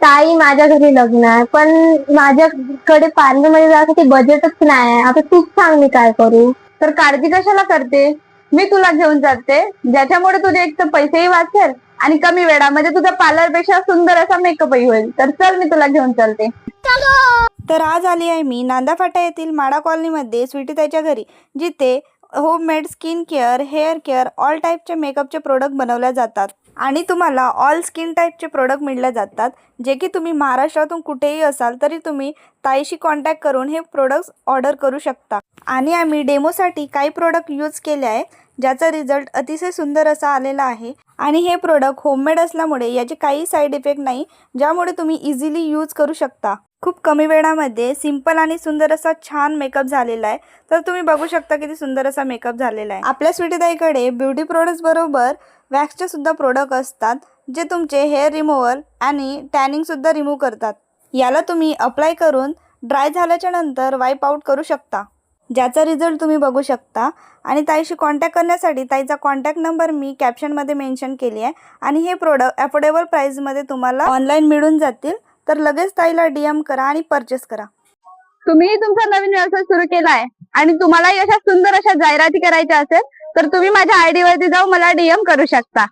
ताई माझ्या घरी लग्न आहे, पण माझ्याकडे पार्लरमध्ये जाण्यासाठी बजेटच नाही आहे. आता तूच सांग मी काय करू. तर काळजी कशाला करते? मी तुला घेऊन जाते, ज्याच्यामुळे तुझे एक तर पैसेही वाचेल आणि कमी वेळामध्ये तुझ्या पार्लर पेक्षा सुंदर असा मेकअपही होईल. तर चल मी तुला घेऊन चालते. तर आज आली आहे मी नांदाफाटा येथील माडा कॉलनीमध्ये स्वीटीताईच्या घरी, जिथे homemade skin care, hair care, all टाईपचे मेकअपचे प्रोडक्ट बनवल्या जातात आणि तुम्हाला ऑल स्किन टाईपचे प्रोडक्ट मिळले जातात, जे की तुम्ही महाराष्ट्रातून कुठेही असाल तरी तुम्ही ताईशी कॉन्टॅक्ट करून हे प्रोडक्ट्स ऑर्डर करू शकता. आणि आम्ही डेमोसाठी काही प्रोडक्ट यूज केले आहे, ज्याचा रिझल्ट अतिशय सुंदर असा आलेला आहे. आणि हे प्रोडक्ट होममेड असल्यामुळे याचे काही साईड इफेक्ट नाही, ज्यामुळे तुम्ही इझिली यूज करू शकता. खूप कमी वेळामध्ये सिंपल आणि सुंदर असा छान मेकअप झालेला आहे. तर तुम्ही बघू शकता किती सुंदर असा मेकअप झालेला आहे. आपल्या स्वीटीताईकडे ब्युटी प्रोडक्ट्स बरोबर वॅक्सचे सुद्धा प्रोडक्ट असतात, जे तुमचे हेअर रिमूव्हल आणि टॅनिंग सुद्धा रिमूव्ह करतात. याला तुम्ही अप्लाय करून ड्राय झाल्याच्या नंतर वाईप आउट करू शकता, ज्याचा रिझल्ट तुम्ही बघू शकता. आणि ताईशी कॉन्टॅक्ट करण्यासाठी ताईचा कॉन्टॅक्ट नंबर मी कॅप्शनमध्ये मेन्शन केली आहे. आणि हे प्रोडक्ट अफोर्डेबल प्राईसमध्ये तुम्हाला ऑनलाईन मिळून जातील. तर लगेच ताईला DM करा आणि परचेस करा. तुम्ही तुमचा नवीन व्यवसाय सुरू केला आहे आणि तुम्हाला अशा सुंदर अशा जाहिराती करायच्या असेल तर तुम्ही माझ्या ID वरती जाऊन मला DM करू शकता.